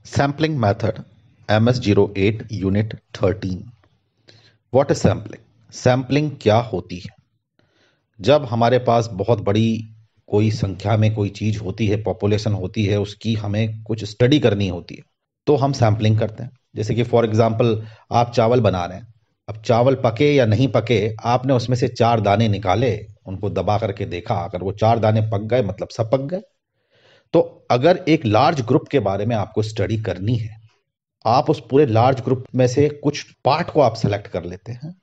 Sampling method, MS08 Unit 13. What is sampling? Sampling क्या होती है? जब हमारे पास बहुत बड़ी कोई संख्या में कोई चीज होती है, पॉपुलेशन होती है, उसकी हमें कुछ स्टडी करनी होती है, तो हम सैम्पलिंग करते हैं। जैसे कि फॉर एग्जांपल आप चावल बना रहे हैं। अब चावल पके या नहीं पके, आपने उसमें से 4 दाने निकाले, उनको दबा करके देखा, अगर वो 4 दाने पक गए मतलब सब पक गए। तो अगर एक लार्ज ग्रुप के बारे में आपको स्टडी करनी है, आप उस पूरे लार्ज ग्रुप में से कुछ पार्ट को आप सेलेक्ट कर लेते हैं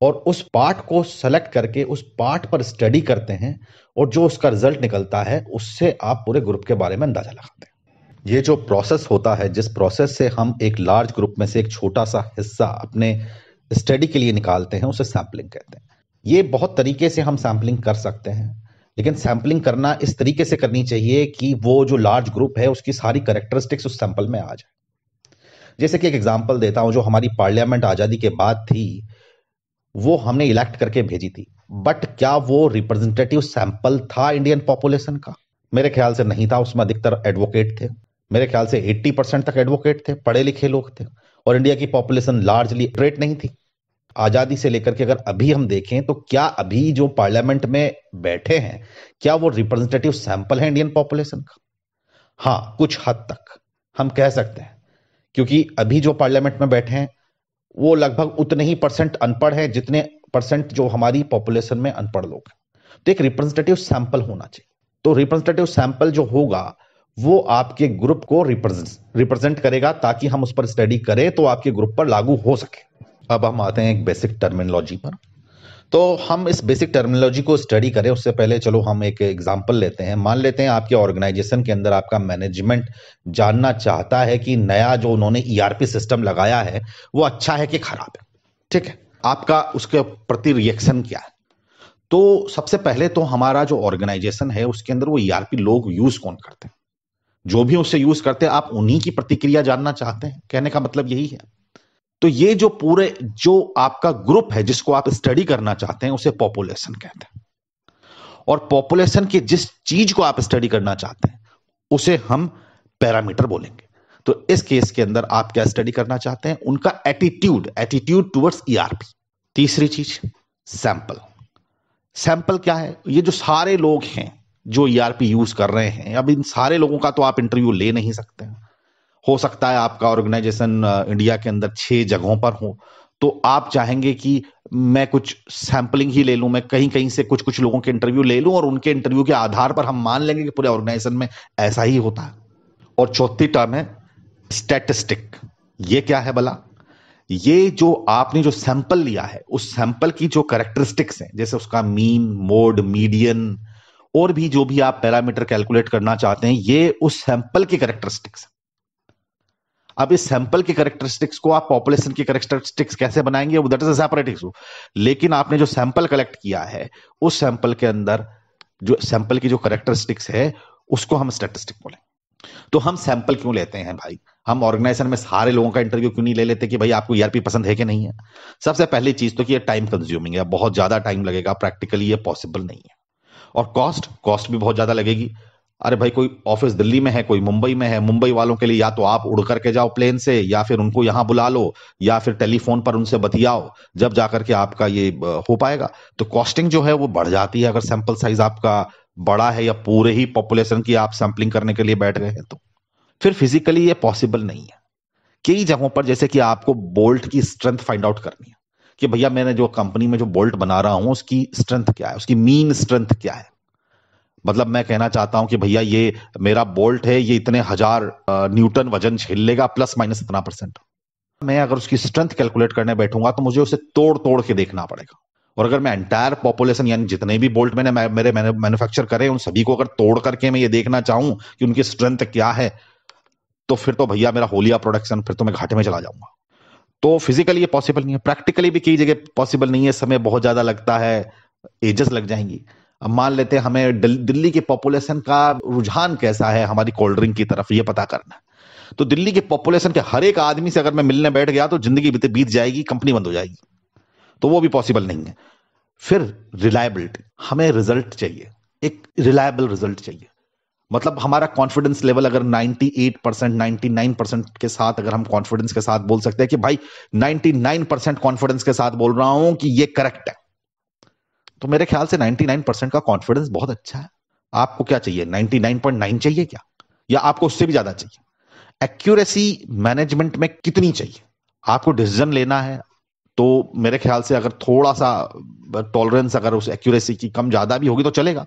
और उस पार्ट को सेलेक्ट करके उस पार्ट पर स्टडी करते हैं, और जो उसका रिजल्ट निकलता है उससे आप पूरे ग्रुप के बारे में अंदाजा लगाते हैं। ये जो प्रोसेस होता है, जिस प्रोसेस से हम एक लार्ज ग्रुप में से एक छोटा सा हिस्सा अपने स्टडी के लिए निकालते हैं, उसे सैम्पलिंग कहते हैं। ये बहुत तरीके से हम सैम्पलिंग कर सकते हैं, लेकिन सैम्पलिंग करना इस तरीके से करनी चाहिए कि वो जो लार्ज ग्रुप है उसकी सारी कैरेक्टरिस्टिक्स उस सैंपल में आ जाए। जैसे कि एक एग्जांपल देता हूं, जो हमारी पार्लियामेंट आजादी के बाद थी, वो हमने इलेक्ट करके भेजी थी, बट क्या वो रिप्रेजेंटेटिव सैंपल था इंडियन पॉपुलेशन का? मेरे ख्याल से नहीं था। उसमें अधिकतर एडवोकेट थे। मेरे ख्याल से 80% तक एडवोकेट थे, पढ़े लिखे लोग थे, और इंडिया की पॉपुलेशन लार्जली लिटरेट नहीं थी। आजादी से लेकर के अगर अभी हम देखें, तो क्या अभी जो पार्लियामेंट में बैठे हैं, क्या वो रिप्रेजेंटेटिव सैंपल है इंडियन पॉपुलेशन का? हाँ, कुछ हद तक हम कह सकते हैं, क्योंकि अभी जो पार्लियामेंट में बैठे हैं वो लगभग उतने ही परसेंट अनपढ़ हैं जितने परसेंट जो हमारी पॉपुलेशन में अनपढ़ लोग हैं। तो एक रिप्रेजेंटेटिव सैंपल होना चाहिए। तो रिप्रेजेंटेटिव सैंपल जो होगा वो आपके ग्रुप को रिप्रेजेंट करेगा, ताकि हम उस पर स्टडी करें तो आपके ग्रुप पर लागू हो सके। अब हम आते हैं एक बेसिक टर्मिनोलॉजी पर। तो हम इस बेसिक टर्मिनोलॉजी को स्टडी करें उससे पहले चलो हम एक एग्जांपल लेते हैं। मान लेते हैं आपके ऑर्गेनाइजेशन के अंदर आपका मैनेजमेंट जानना चाहता है कि नया जो उन्होंने ईआरपी सिस्टम लगाया है वो अच्छा है कि खराब है। ठीक है, आपका उसके प्रति रिएक्शन क्या है? तो सबसे पहले तो हमारा जो ऑर्गेनाइजेशन है उसके अंदर वो ईआरपी लोग यूज कौन करते हैं, जो भी उसे यूज करते हैं, आप उन्हीं की प्रतिक्रिया जानना चाहते हैं। कहने का मतलब यही है। तो ये जो पूरे जो आपका ग्रुप है जिसको आप स्टडी करना चाहते हैं, उसे पॉपुलेशन कहते हैं। और पॉपुलेशन की जिस चीज को आप स्टडी करना चाहते हैं उसे हम पैरामीटर बोलेंगे। तो इस केस के अंदर आप क्या स्टडी करना चाहते हैं? उनका एटीट्यूड टुवर्ड्स ईआरपी। तीसरी चीज सैंपल। सैंपल क्या है? ये जो सारे लोग हैं जो ईआरपी यूज कर रहे हैं, अब इन सारे लोगों का तो आप इंटरव्यू ले नहीं सकते हैं। हो सकता है आपका ऑर्गेनाइजेशन इंडिया के अंदर 6 जगहों पर हो, तो आप चाहेंगे कि मैं कुछ सैंपलिंग ही ले लूं, मैं कहीं कहीं से कुछ कुछ लोगों के इंटरव्यू ले लूं और उनके इंटरव्यू के आधार पर हम मान लेंगे कि पूरे ऑर्गेनाइजेशन में ऐसा ही होता है। और चौथी टर्म है स्टैटिस्टिक। ये क्या है भला? ये जो आपने जो सैंपल लिया है उस सैंपल की जो कैरेक्टरिस्टिक्स हैं, जैसे उसका मीन, मोड, मीडियन, और भी जो भी आप पैरामीटर कैलकुलेट करना चाहते हैं, ये उस सैंपल की कैरेक्टरिस्टिक्स। अब इस सैंपल की कैरेक्टरिस्टिक्स को आप पॉपुलेशन की कैरेक्टरिस्टिक्स कैसे बनाएंगे, वो that is a separate issue. लेकिन आपने जो सैंपल कलेक्ट किया है उस सैंपल के अंदर जो सैंपल की जो कैरेक्टरिस्टिक्स है उसको हम स्टैटिस्टिक बोलेंगे। तो हम सैंपल क्यों लेते हैं भाई? हम ऑर्गेनाइजेशन में सारे लोगों का इंटरव्यू क्यों नहीं ले लेते कि भाई आपको ईआरपी पसंद है कि नहीं है? सबसे पहली चीज तो कि ये टाइम कंज्यूमिंग है, बहुत ज्यादा टाइम लगेगा, प्रैक्टिकली ये पॉसिबल नहीं है। और कॉस्ट भी बहुत ज्यादा लगेगी। अरे भाई, कोई ऑफिस दिल्ली में है, कोई मुंबई में है, मुंबई वालों के लिए या तो आप उड़ करके जाओ प्लेन से, या फिर उनको यहां बुला लो, या फिर टेलीफोन पर उनसे बतियाओ, जब जाकर के आपका ये हो पाएगा। तो कॉस्टिंग जो है वो बढ़ जाती है अगर सैंपल साइज आपका बड़ा है या पूरे ही पॉपुलेशन की आप सैंपलिंग करने के लिए बैठ गए हैं। तो फिर फिजिकली ये पॉसिबल नहीं है। कई जगहों पर जैसे कि आपको बोल्ट की स्ट्रेंथ फाइंड आउट करनी है कि भैया मैंने जो कंपनी में जो बोल्ट बना रहा हूं उसकी स्ट्रेंथ क्या है, उसकी मीन स्ट्रेंथ क्या है। मतलब मैं कहना चाहता हूं कि भैया ये मेरा बोल्ट है, ये इतने हजार न्यूटन वजन झेल लेगा, प्लस माइनस इतना परसेंट। मैं अगर उसकी स्ट्रेंथ कैलकुलेट करने बैठूंगा तो मुझे उसे तोड़ तोड़ के देखना पड़ेगा। और अगर मैं एंटायर पॉपुलेशन यानी जितने भी बोल्ट मेरे मैन्युफैक्चर करे उन सभी को अगर तोड़ करके मैं ये देखना चाहूं कि उनकी स्ट्रेंथ क्या है, तो फिर तो भैया मेरा होलिया प्रोडक्शन, फिर तो मैं घाटे में चला जाऊंगा। तो फिजिकली ये पॉसिबल नहीं है, प्रैक्टिकली भी कई जगह पॉसिबल नहीं है, समय बहुत ज्यादा लगता है, एजेस लग जाएंगी। अब मान लेते हैं हमें दिल्ली की पॉपुलेशन का रुझान कैसा है हमारी कोल्ड ड्रिंक की तरफ, ये पता करना है। तो दिल्ली के पॉपुलेशन के हर एक आदमी से अगर मैं मिलने बैठ गया तो जिंदगी बीत जाएगी, कंपनी बंद हो जाएगी। तो वो भी पॉसिबल नहीं है। फिर रिलायबिलिटी, हमें रिजल्ट चाहिए, एक रिलायबल रिजल्ट चाहिए। मतलब हमारा कॉन्फिडेंस लेवल अगर 98%, 99% के साथ अगर हम कॉन्फिडेंस के साथ बोल सकते हैं कि भाई 99% कॉन्फिडेंस के साथ बोल रहा हूं कि ये करेक्ट है, तो मेरे ख्याल से 99% का कॉन्फिडेंस बहुत अच्छा है। आपको क्या चाहिए, 99.9 चाहिए क्या, या आपको उससे भी ज्यादा चाहिए? एक्यूरेसी मैनेजमेंट में कितनी चाहिए? आपको डिसीजन लेना है तो मेरे ख्याल से अगर थोड़ा सा टॉलरेंस अगर उस एक्यूरेसी की कम ज्यादा भी होगी तो चलेगा।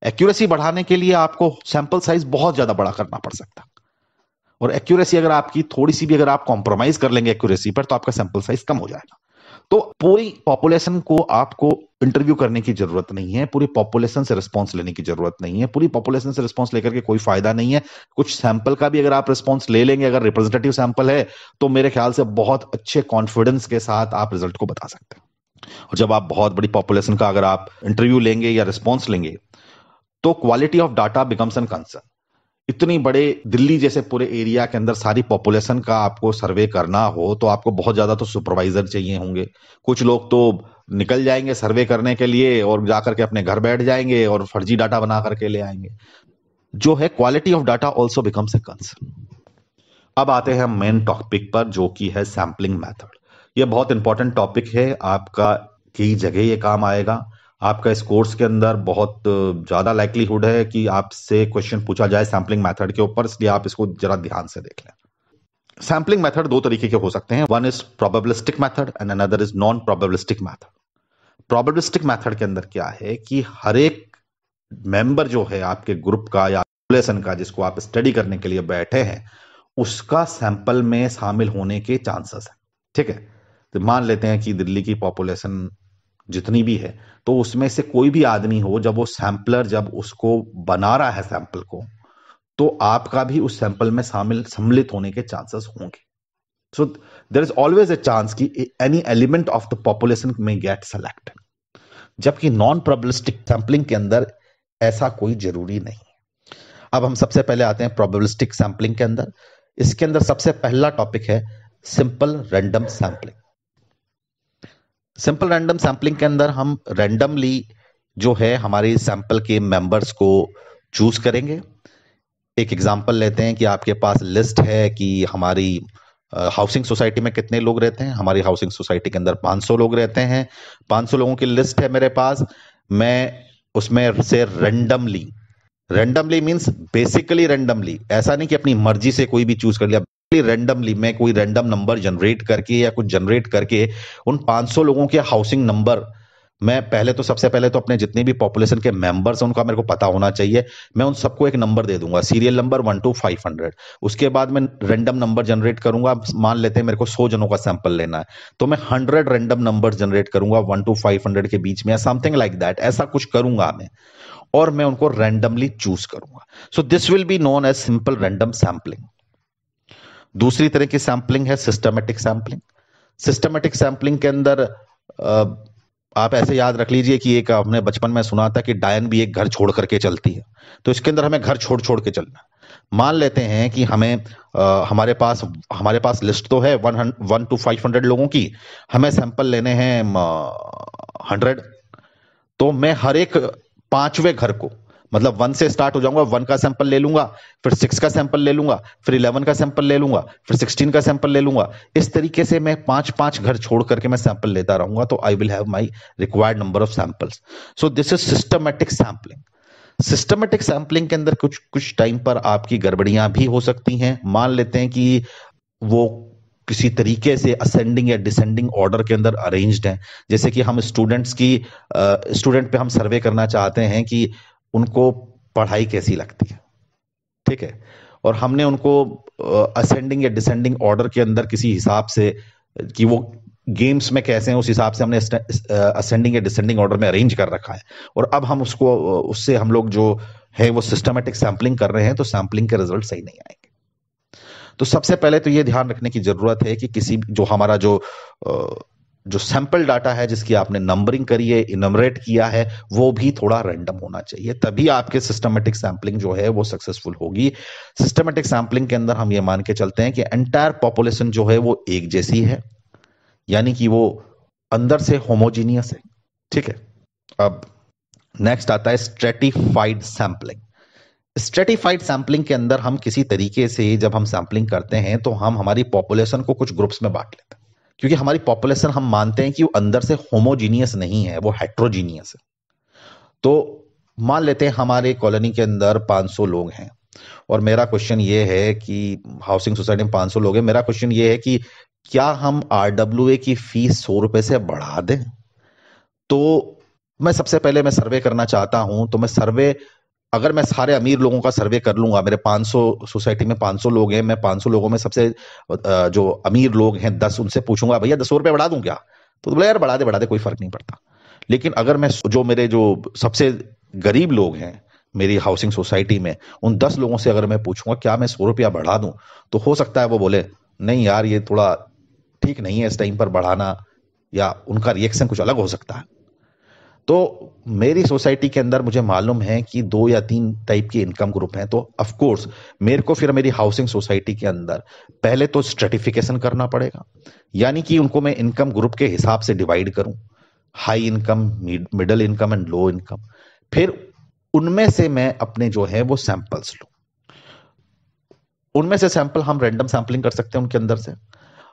एक्यूरेसी बढ़ाने के लिए आपको सैंपल साइज बहुत ज्यादा बड़ा करना पड़ सकता है, और एक्यूरेसी अगर आपकी थोड़ी सी भी अगर आप कॉम्प्रोमाइज कर लेंगे एक्यूरेसी पर, तो आपका सैंपल साइज कम हो जाएगा। तो पूरी पॉपुलेशन को आपको इंटरव्यू करने की जरूरत नहीं है, पूरी पॉपुलेशन से रिस्पॉन्स लेने की जरूरत नहीं है, पूरी पॉपुलेशन से रिस्पॉन्स लेकर के कोई फायदा नहीं है। कुछ सैंपल का भी अगर आप रिस्पॉन्स ले लेंगे, अगर रिप्रेजेंटेटिव सैंपल है, तो मेरे ख्याल से बहुत अच्छे कॉन्फिडेंस के साथ आप रिजल्ट को बता सकते हैं। और जब आप बहुत बड़ी पॉपुलेशन का अगर आप इंटरव्यू लेंगे या रिस्पॉन्स लेंगे, तो quality of data becomes N concern. इतनी बड़े दिल्ली जैसे पूरे एरिया के अंदर सारी पॉपुलेशन का आपको सर्वे करना हो, तो आपको बहुत ज्यादा तो सुपरवाइजर चाहिए होंगे। कुछ लोग तो निकल जाएंगे सर्वे करने के लिए और जाकर के अपने घर बैठ जाएंगे और फर्जी डाटा बना करके ले आएंगे। जो है quality of data also becomes a concern. अब आते हैं मेन टॉपिक पर, जो कि है सैम्पलिंग मेथड। ये बहुत इंपॉर्टेंट टॉपिक है आपका, कई जगह ये काम आएगा। आपका इस कोर्स के अंदर बहुत ज्यादा लाइक्लीहुड है कि आपसे क्वेश्चन पूछा जाए सैम्पलिंग मेथड के ऊपर, इसलिए आप इसको जरा ध्यान से देख लें। सैम्पलिंग मेथड दो तरीके के हो सकते हैं, one is probabilistic method and another is non probabilistic method. Probabilistic method के अंदर क्या है कि हर एक मेंबर जो है आपके ग्रुप का या पॉपुलेशन का, जिसको आप स्टडी करने के लिए बैठे हैं, उसका सैंपल में शामिल होने के चांसेस है। ठीक है, तो मान लेते हैं कि दिल्ली की पॉपुलेशन जितनी भी है, तो उसमें से कोई भी आदमी हो, जब वो सैंपलर जब उसको बना रहा है सैंपल को, तो आपका भी उस सैंपल में सम्मिलित होने के चांसेस होंगे। So there is always a chance कि any element of the population में गेट सेलेक्टेड, जबकि नॉन प्रोबेबिलिस्टिक सैंपलिंग के अंदर ऐसा कोई जरूरी नहीं। अब हम सबसे पहले आते हैं प्रोबेबिलिस्टिक सैंपलिंग के अंदर। इसके अंदर सबसे पहला टॉपिक है simple random sampling. Simple random sampling के अंदर हम रैंडमली जो है हमारे सैंपल के मेंबर्स को चूज करेंगे। एक एग्जांपल लेते हैं कि आपके पास लिस्ट है कि हमारी हाउसिंग सोसाइटी में कितने लोग रहते हैं। हमारी हाउसिंग सोसाइटी के अंदर 500 लोग रहते हैं। 500 लोगों की लिस्ट है मेरे पास। मैं उसमें से randomly, randomly means basically randomly, ऐसा नहीं कि अपनी मर्जी से कोई भी चूज कर लिया, रैंडमली मैं कोई रैंडम नंबर जनरेट करके या कुछ जनरेट करके उन 500 लोगों के हाउसिंग नंबर, मैं पहले तो सबसे पहले तो अपने जितने भी पॉपुलेशन के मेंबर्स हैं उनका मेरे को पता होना चाहिए। मैं उन सबको एक नंबर दे दूंगा, सीरियल नंबर 1 to 500। उसके बाद मैं रैंडम नंबर जनरेट करूंगा। मान लेते हैं मेरे को 100 जनों का सैंपल लेना है, तो मैं 100 रैंडम नंबर जनरेट करूंगा 1 to 500 के बीच में, समथिंग लाइक दैट, ऐसा कुछ करूंगा मैं, और मैं उनको रैंडमली चूज करूंगा। So this will be known as simple random sampling. दूसरी तरह की सैंपलिंग है सिस्टमेटिक सैंपलिंग। सिस्टमेटिक सैंपलिंग के अंदर आप ऐसे याद रख लीजिए कि एक हमने बचपन में सुना था कि डायन भी एक घर छोड़ करके चलती है, तो इसके अंदर हमें घर छोड़ छोड़ के चलना है। मान लेते हैं कि हमें हमारे पास लिस्ट तो है 1 to 500 लोगों की, हमें सैंपल लेने हैं 100। तो मैं हर एक पांचवें घर को, मतलब 1 से स्टार्ट हो जाऊंगा, 1 का सैंपल ले लूंगा, फिर 6 का सैंपल ले लूंगा, फिर 11 का सैंपल ले लूंगा, फिर 16 का सैंपल ले लूंगा। इस तरीके से मैं 5-5 घर छोड़ करके मैं सैंपल लेता रहूंगा, तो I will have my required number of samples. So this is systematic sampling. Systematic sampling के अंदर कुछ कुछ टाइम पर आपकी गड़बड़ियां भी हो सकती हैं। मान लेते हैं कि वो किसी तरीके से असेंडिंग या डिसेंडिंग ऑर्डर के अंदर अरेंज्ड हैं। जैसे कि हम स्टूडेंट पे हम सर्वे करना चाहते हैं कि उनको पढ़ाई कैसी लगती है, ठीक है, और हमने उनको असेंडिंग या डिसेंडिंग ऑर्डर के अंदर किसी हिसाब से कि वो गेम्स में कैसे हैं उस हिसाब से हमने असेंडिंग या डिसेंडिंग ऑर्डर में अरेंज कर रखा है, और अब हम उसको उससे हम लोग जो है वो सिस्टमेटिक सैंपलिंग कर रहे हैं, तो सैंपलिंग के रिजल्ट सही नहीं आएंगे। तो सबसे पहले तो ये ध्यान रखने की जरूरत है कि किसी जो हमारा जो सैंपल डाटा है जिसकी आपने नंबरिंग करी है, इनमरेट किया है, वो भी थोड़ा रैंडम होना चाहिए, तभी आपके सिस्टमेटिक सैंपलिंग जो है वो सक्सेसफुल होगी। सिस्टमेटिक सैंपलिंग के अंदर हम ये मान के चलते हैं कि एंटायर पॉपुलेशन जो है वो एक जैसी है, यानी कि वो अंदर से होमोजीनियस है। ठीक है, अब नेक्स्ट आता है स्ट्रेटिफाइड सैंपलिंग। स्ट्रेटिफाइड सैंपलिंग के अंदर हम किसी तरीके से जब हम सैंपलिंग करते हैं तो हम हमारी पॉपुलेशन को कुछ ग्रुप्स में बांट लेते हैं, क्योंकि हमारी पॉपुलेशन हम मानते हैं कि वो अंदर से होमोजीनियस नहीं है, वो हेट्रोजीनियस है। तो मान लेते हैं हमारे कॉलोनी के अंदर 500 लोग हैं और मेरा क्वेश्चन ये है कि हाउसिंग सोसाइटी में 500 लोग हैं, मेरा क्वेश्चन ये है कि क्या हम आरडब्ल्यूए की फीस 100 रुपए से बढ़ा दें? तो मैं सबसे पहले मैं सर्वे करना चाहता हूं, तो मैं सर्वे, अगर मैं सारे अमीर लोगों का सर्वे कर लूंगा, मेरे 500 सोसाइटी में 500 लोग हैं, मैं 500 लोगों में सबसे जो अमीर लोग हैं 10, उनसे पूछूंगा भैया 10 रुपए बढ़ा दूं क्या? तो बोले यार बढ़ा दे कोई फर्क नहीं पड़ता। लेकिन अगर मैं जो मेरे जो सबसे गरीब लोग हैं मेरी हाउसिंग सोसाइटी में, उन 10 लोगों से अगर मैं पूछूंगा क्या मैं 100 रुपया बढ़ा दूं, तो हो सकता है वो बोले नहीं यार ये थोड़ा ठीक नहीं है इस टाइम पर बढ़ाना, या उनका रिएक्शन कुछ अलग हो सकता है। तो मेरी सोसाइटी के अंदर मुझे मालूम है कि 2 या 3 टाइप के इनकम ग्रुप हैं, तो ऑफ कोर्स मेरे को फिर मेरी हाउसिंग सोसाइटी के अंदर पहले तो स्ट्रेटिफिकेशन करना पड़ेगा, यानी कि उनको मैं इनकम ग्रुप के हिसाब से डिवाइड करूं, high income, middle income and low income. फिर उनमें से मैं अपने जो है वो सैंपल्स लूं। उनमें से सैंपल हम रैंडम सैंपलिंग कर सकते हैं,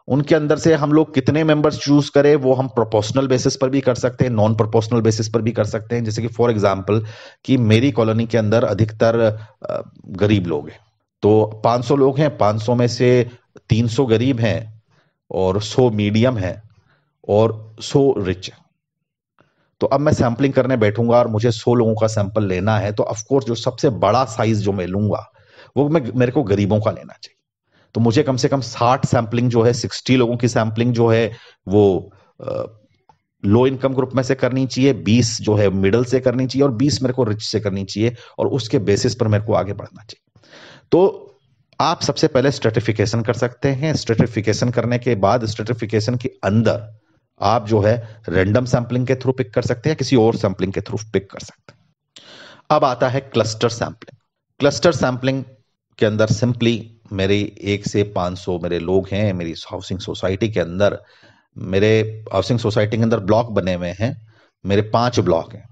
उनके अंदर से हम लोग कितने मेंबर्स चूज करें वो हम प्रोपोर्शनल बेसिस पर भी कर सकते हैं, नॉन प्रोपोर्शनल बेसिस पर भी कर सकते हैं। जैसे कि फॉर एग्जांपल कि मेरी कॉलोनी के अंदर अधिकतर गरीब लोग हैं, तो 500 लोग हैं, 500 में से 300 गरीब हैं और 100 मीडियम है और 100 रिच है। तो अब मैं सैंपलिंग करने बैठूंगा और मुझे 100 लोगों का सैंपल लेना है, तो ऑफकोर्स जो सबसे बड़ा साइज जो मैं लूंगा वो मेरे को गरीबों का लेना चाहिए। तो मुझे कम से कम 60 सैंपलिंग जो है, 60 लोगों की सैंपलिंग जो है वो लो इनकम ग्रुप में से करनी चाहिए, 20 जो है मिडिल से करनी चाहिए और 20 मेरे को रिच से करनी चाहिए, और उसके बेसिस पर मेरे को आगे बढ़ना चाहिए। तो आप सबसे पहले स्ट्रेटिफिकेशन कर सकते हैं। स्ट्रेटिफिकेशन करने के बाद स्ट्रेटिफिकेशन के अंदर आप जो है रैंडम सैंपलिंग के थ्रू पिक कर सकते हैं, किसी और सैंपलिंग के थ्रू पिक कर सकते हैं। अब आता है क्लस्टर सैंपलिंग। क्लस्टर सैंपलिंग के अंदर सिंपली मेरे 1 से 500 मेरे लोग हैं मेरी हाउसिंग सोसाइटी के अंदर। मेरे हाउसिंग सोसाइटी के अंदर ब्लॉक बने हुए हैं, मेरे 5 ब्लॉक हैं,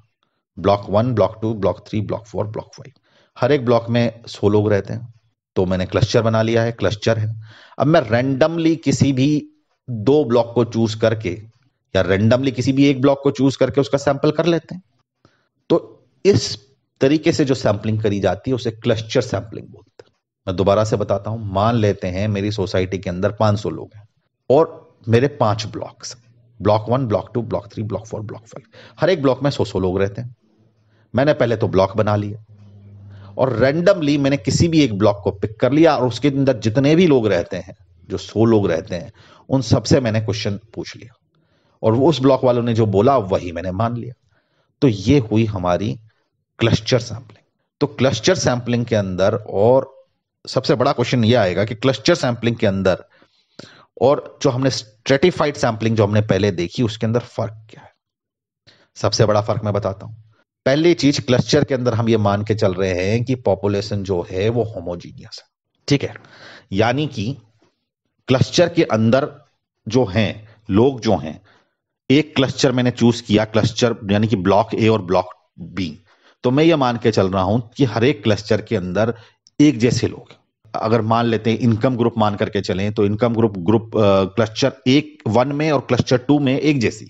block 1, block 2, block 3, block 4, block 5। हर एक ब्लॉक में 100 लोग रहते हैं, तो मैंने क्लस्टर बना लिया है, क्लस्टर है। अब मैं रैंडमली किसी भी 2 ब्लॉक को चूज करके या रैंडमली किसी भी एक ब्लॉक को चूज करके उसका सैंपल कर लेते हैं। तो इस तरीके से जो सैंपलिंग करी जाती है उसे क्लस्टर सैंपलिंग बोलते हैं। मैं दोबारा से बताता हूं, मान लेते हैं मेरी सोसाइटी के अंदर 500 लोग हैं और मेरे 5 blocks, block 1, block 2, block 3, block 4, block 5। हर एक ब्लॉक में 100 लोग रहते हैं। मैंने पहले तो ब्लॉक बना लिया और रैंडमली मैंने किसी भी एक ब्लॉक को पिक कर लिया और उसके अंदर जितने भी लोग रहते हैं, जो 100 लोग रहते हैं, उन सबसे मैंने क्वेश्चन पूछ लिया और उस ब्लॉक वालों ने जो बोला वही मैंने मान लिया। तो ये हुई हमारी क्लस्टर सैंपलिंग। तो क्लस्टर सैंपलिंग के अंदर और सबसे बड़ा क्वेश्चन ये आएगा कि क्लस्टर सैंपलिंग के अंदर और जो हमने स्ट्रेटिफाइड सैंपलिंग जो हमने पहले देखी उसके अंदर फर्क क्या है। सबसे बड़ा फर्क मैं बताता हूं। पहली चीज, क्लस्टर के अंदर हम ये मान के चल रहे हैं कि पॉपुलेशन जो है वो होमोजीनियस है, ठीक है। यानी कि क्लस्टर के अंदर जो हैं लोग जो हैं, एक क्लस्टर मैंने चूज किया, क्लस्टर यानी कि ब्लॉक ए और ब्लॉक बी, तो मैं ये मान के चल रहा हूं कि हर एक क्लस्टर के अंदर एक जैसे लोग हैं। अगर मान लेते हैं इनकम ग्रुप मान करके चलें, तो इनकम ग्रुप क्लस्टर 1 में और क्लस्टर 2 में एक जैसी,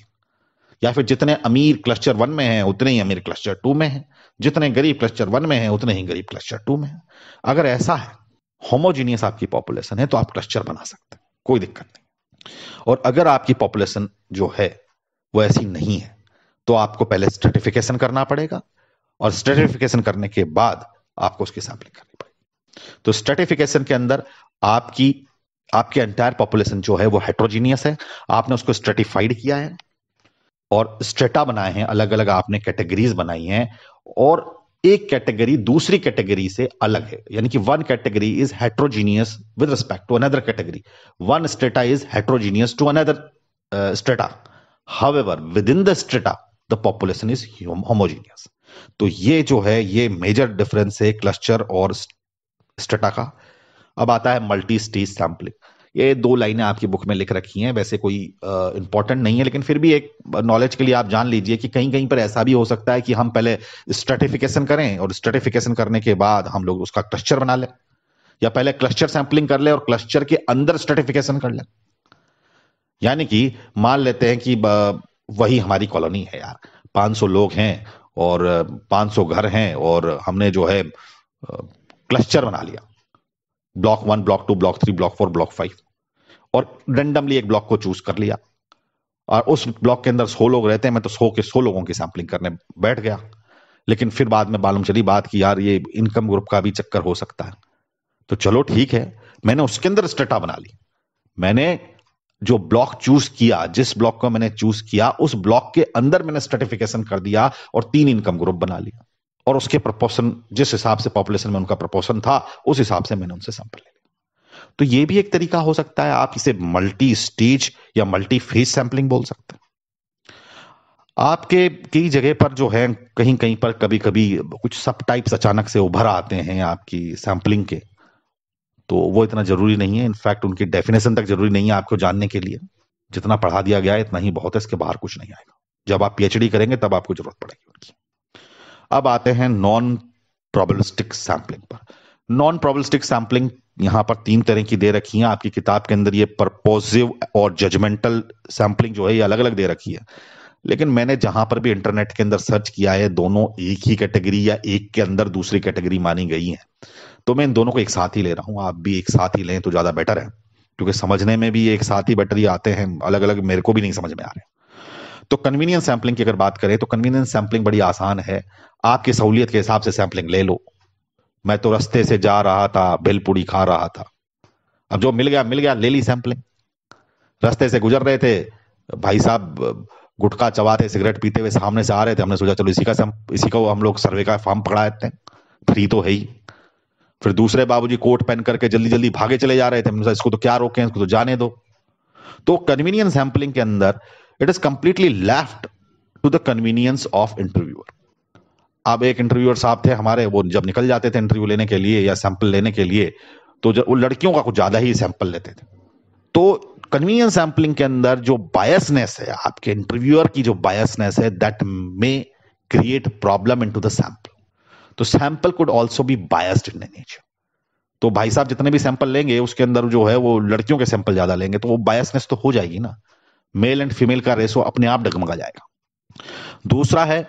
या फिर जितने अमीर क्लस्टर 1 में हैं उतने ही अमीर क्लस्टर 2 में हैं, जितने गरीब क्लस्टर 1 में हैं उतने ही गरीब क्लस्टर 2 में हैं। अगर ऐसा है, होमोजीनियस आपकी पॉपुलेशन है, तो आप क्लस्टर बना सकते हैं, कोई दिक्कत नहीं। और अगर आपकी पॉपुलेशन जो है वो ऐसी नहीं है, तो आपको पहले स्ट्रेटिफिकेशन करना पड़ेगा और स्ट्रेटिफिकेशन करने के बाद आपको उसकी सैंपलिंग करनी पड़ेगी। तो स्ट्रेटिफिकेशन के अंदर आपके एंटायर पॉपुलेशन जो है वो हेट्रोजीनियस है, आपने उसको स्ट्रेटिफाइड किया है और स्ट्रेटा बनाए हैं, अलग अलग आपने कैटेगरीज बनाई हैं, और एक कैटेगरी दूसरी कैटेगरी से अलग है, यानी कि one category is heterogeneous with respect to another category, one strata is heterogeneous to another strata, however within the strata the population is homogeneous. तो ये जो है ये मेजर डिफरेंस है क्लस्टर और स्ट्रेटा का। अब आता है मल्टी स्टेज सैंपलिंग। ये 2 लाइनें आपकी बुक में लिख रखी हैं, वैसे कोई इंपॉर्टेंट नहीं है, लेकिन फिर भी एक नॉलेज के लिए आप जान लीजिए कि कहीं कहीं पर ऐसा भी हो सकता है कि हम पहले स्ट्रेटिफिकेशन करें और स्ट्रेटिफिकेशन करने के बाद हम लोग उसका क्लस्टर बना लें, या पहले क्लस्टर सैंपलिंग कर ले और क्लस्टर के अंदर स्ट्रेटिफिकेशन कर ले। यानी कि मान लेते हैं कि वही हमारी कॉलोनी है यार, 500 लोग हैं और 500 घर हैं, और हमने जो है क्लस्टर बना लिया, block 1, block 2, block 3, block 4, block 5, और रेंडमली एक ब्लॉक को चूज कर लिया, और उस ब्लॉक के अंदर 100 लोग रहते हैं, मैं तो 100 के 100 लोगों की सैंपलिंग करने बैठ गया। लेकिन फिर बाद में मालूम चली बात कि यार ये इनकम ग्रुप का भी चक्कर हो सकता है, तो चलो ठीक है, मैंने उसके अंदर स्टेटा बना ली। मैंने जो ब्लॉक चूज किया, जिस ब्लॉक को मैंने चूज किया, उस ब्लॉक के अंदर मैंने स्ट्रेटिफिकेशन कर दिया और 3 इनकम ग्रुप बना लिया, और उसके प्रोपोर्शन, जिस हिसाब से पॉपुलेशन में उनका प्रोपोर्शन था, उस हिसाब से मैंने उनसे सैंपल ले लिया। तो ये भी एक तरीका हो सकता है, आप इसे मल्टी स्टेज या मल्टी फेज सैंपलिंग बोल सकते हैं। आपके कई जगह पर जो है, कहीं कहीं पर कभी कभी कुछ सब टाइप्स अचानक से उभर आते हैं आपकी सैंपलिंग के, तो वो इतना जरूरी नहीं है, इनफैक्ट उनकी डेफिनेशन तक जरूरी नहीं है आपको जानने के लिए। जितना पढ़ा दिया गया है इतना ही बहुत है, इसके बाहर कुछ नहीं आएगा। जब आप पीएचडी करेंगे तब आपको जरूरत पड़ेगी उनकी। अब आते हैं नॉन प्रोबेबिलिस्टिक सैंपलिंग पर। नॉन प्रोबेबिलिस्टिक सैंपलिंग यहां पर 3 तरह की दे रखी है आपकी किताब के अंदर। ये परपोजिव और जजमेंटल सैंपलिंग जो है ये अलग अलग दे रखी है, लेकिन मैंने जहां पर भी इंटरनेट के अंदर सर्च किया है, दोनों एक ही कैटेगरी या एक के अंदर दूसरी कैटेगरी मानी गई है, तो मैं इन दोनों को एक साथ ही ले रहा हूं। आप भी एक साथ ही लें तो ज्यादा बेटर है, क्योंकि समझने में भी एक साथ ही बेटर ही आते हैं, अलग अलग मेरे को भी नहीं समझ में आ रहे। तो कन्वीनियंस सैंपलिंग की अगर बात करें तो कन्वीनियंस सैंपलिंग बड़ी आसान है, आपकी सहूलियत के हिसाब से सैंपलिंग ले लो। मैं तो रास्ते से जा रहा था, भेलपूरी खा रहा था, अब जो मिल गया, ले ली सैंपलिंग। रास्ते से गुजर रहे थे, भाई साहब गुटखा चबाते सिगरेट पीते हुए सामने से आ रहे थे, हमने सोचा चलो इसी को हम लोग सर्वे का फॉर्म पकड़ा देते हैं, फ्री तो है ही। फिर दूसरे बाबूजी कोट पहन करके जल्दी जल्दी भागे चले जा रहे थे, हमने सोचा इसको तो क्या रोकें, इसको तो जाने दो। तो कन्वीनियंस सैंपलिंग के अंदर it is completely left to the convenience of interviewer. अब एक इंटरव्यूअर साहब थे हमारे, वो जब निकल जाते थे इंटरव्यू लेने के लिए या सैंपल लेने के लिए, तो वो लड़कियों का कुछ ज्यादा ही सैंपल लेते थे। तो कन्वीनियंस सैंपलिंग के अंदर जो बायसनेस है, आपके इंटरव्यूअर की जो बायसनेस है, that may create problem into the sample. तो sample could also be biased in nature. तो भाई साहब जितने भी सैंपल लेंगे उसके अंदर जो है वो लड़कियों के सैंपल ज्यादा लेंगे, तो वो बायसनेस तो हो जाएगी ना, मेल एंड फीमेल का रेशो अपने आप डगमगा जाएगा। दूसरा है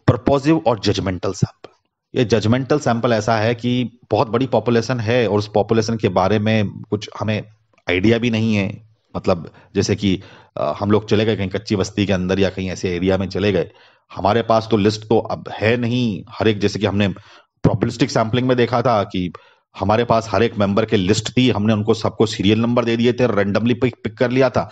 प्रपोजिव और जजमेंटल सैंपल। ये जजमेंटल सैंपल ऐसा है कि बहुत बड़ी पॉपुलेशन है और उस पॉपुलेशन के बारे में कुछ हमें आइडिया भी नहीं है। मतलब जैसे कि हम लोग चले गए कहीं कच्ची बस्ती के अंदर या कहीं ऐसे एरिया में चले गए, हमारे पास तो लिस्ट तो अब है नहीं हर एक, जैसे कि हमने प्रोबेबिलिस्टिक सैंपलिंग में देखा था कि हमारे पास हर एक मेंबर के लिस्ट थी, हमने उनको सबको सीरियल नंबर दे दिए थे, रैंडमली पिक कर लिया था।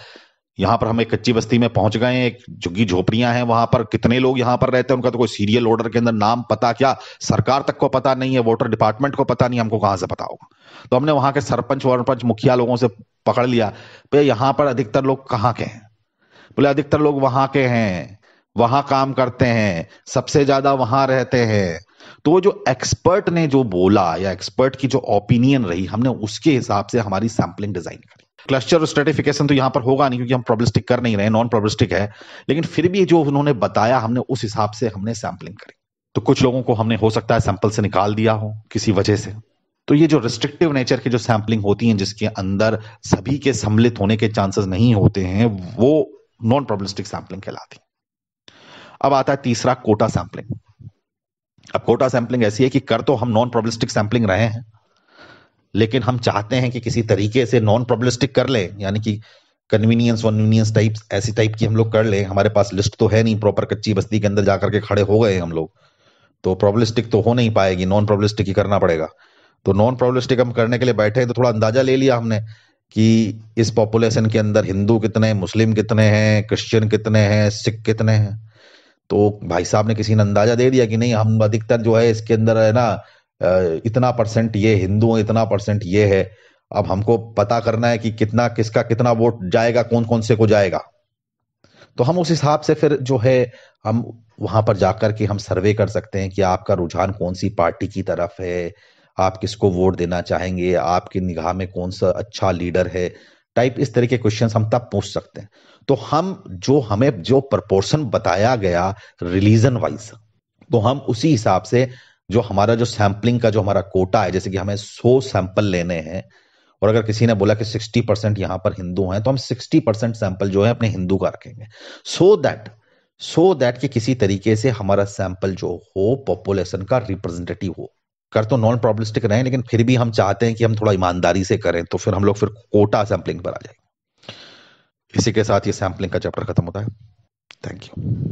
यहाँ पर हम एक कच्ची बस्ती में पहुंच गए, एक झुग्गी झोपड़ियां हैं, वहां पर कितने लोग यहाँ पर रहते हैं उनका तो कोई सीरियल ऑर्डर के अंदर नाम पता क्या सरकार तक को पता नहीं है, वोटर डिपार्टमेंट को पता नहीं, हमको कहां से पता होगा। तो हमने वहां के सरपंच वरपंच मुखिया लोगों से पकड़ लिया, भैया यहाँ पर अधिकतर लोग कहाँ के हैं? बोले अधिकतर लोग वहां के हैं, वहां काम करते हैं, सबसे ज्यादा वहां रहते हैं। तो वो जो एक्सपर्ट ने जो बोला या एक्सपर्ट की जो ओपिनियन रही, हमने उसके हिसाब से हमारी सैंपलिंग डिजाइन करी। क्लस्टर स्ट्रेटिफिकेशन तो यहां पर होगा नहीं क्योंकि हम प्रोबेबिलिस्टिक कर नहीं रहे, नॉन प्रोबेबिलिस्टिक है, लेकिन फिर भी जो उन्होंने बताया हमने उस हिसाब से हमने सैंपलिंग करी। तो कुछ लोगों को हमने हो सकता है सैंपल से निकाल दिया हो किसी वजह से। तो ये जो रिस्ट्रिक्टिव नेचर की जो सैंपलिंग होती है जिसके अंदर सभी के सम्मिलित होने के चांसेस नहीं होते हैं, वो नॉन प्रोबेबिलिस्टिक सैंपलिंग कहलाती है। अब आता है तीसरा, कोटा सैंपलिंग। अब कोटा सैंपलिंग ऐसी है कि कर तो हम नॉन प्रोबेबिलिस्टिक सैंपलिंग रहे हैं, लेकिन हम चाहते हैं कि किसी तरीके से नॉन प्रोबेबिलिस्टिक कर ले, यानी कि कन्वीनियंस वनवीनियंस टाइप्स ऐसी टाइप की हम लोग कर ले। हमारे पास लिस्ट तो है नहीं, प्रॉपर कच्ची बस्ती के अंदर जाकर के खड़े हो गए हम लोग, तो प्रोबेबिलिस्टिक तो हो नहीं पाएगी, नॉन प्रोबेबिलिस्टिक ही करना पड़ेगा। तो नॉन प्रोबेबिलिस्टिक हम करने के लिए बैठे हैं, तो थोड़ा अंदाजा ले लिया हमने कि इस पॉपुलेशन के अंदर हिंदू कितने, मुस्लिम कितने हैं, क्रिश्चियन कितने हैं, सिख कितने हैं। तो भाई साहब ने किसी ने अंदाजा दे दिया कि नहीं, हम अधिकतर जो है इसके अंदर है ना इतना परसेंट ये हिंदू है, इतना परसेंट ये है। अब हमको पता करना है कि कितना किसका कितना वोट जाएगा, कौन कौन से को जाएगा। तो हम उस हिसाब से फिर जो है हम वहां पर जाकर के हम सर्वे कर सकते हैं कि आपका रुझान कौन सी पार्टी की तरफ है, आप किसको वोट देना चाहेंगे, आपकी निगाह में कौन सा अच्छा लीडर है, टाइप इस तरह के क्वेश्चंस हम तब पूछ सकते हैं। तो हमें जो प्रपोर्शन बताया गया रिलीजन वाइज, तो हम उसी हिसाब से जो हमारा जो सैंपलिंग का जो हमारा कोटा है, जैसे कि हमें 100 सैंपल लेने हैं, और अगर किसी ने बोला कि 60% यहाँ पर हिंदू हैं, तो हम 60% सैंपल जो है अपने हिंदू का रखेंगे, सो दैट कि किसी तरीके से हमारा सैंपल जो हो पॉपुलेशन का रिप्रेजेंटेटिव हो। कर तो नॉन प्रॉब्लिस्टिक रहे, लेकिन फिर भी हम चाहते हैं कि हम थोड़ा ईमानदारी से करें, तो फिर हम लोग फिर कोटा सैंपलिंग पर आ जाएंगे। इसी के साथ ये सैंपलिंग का चैप्टर खत्म होता है। Thank you.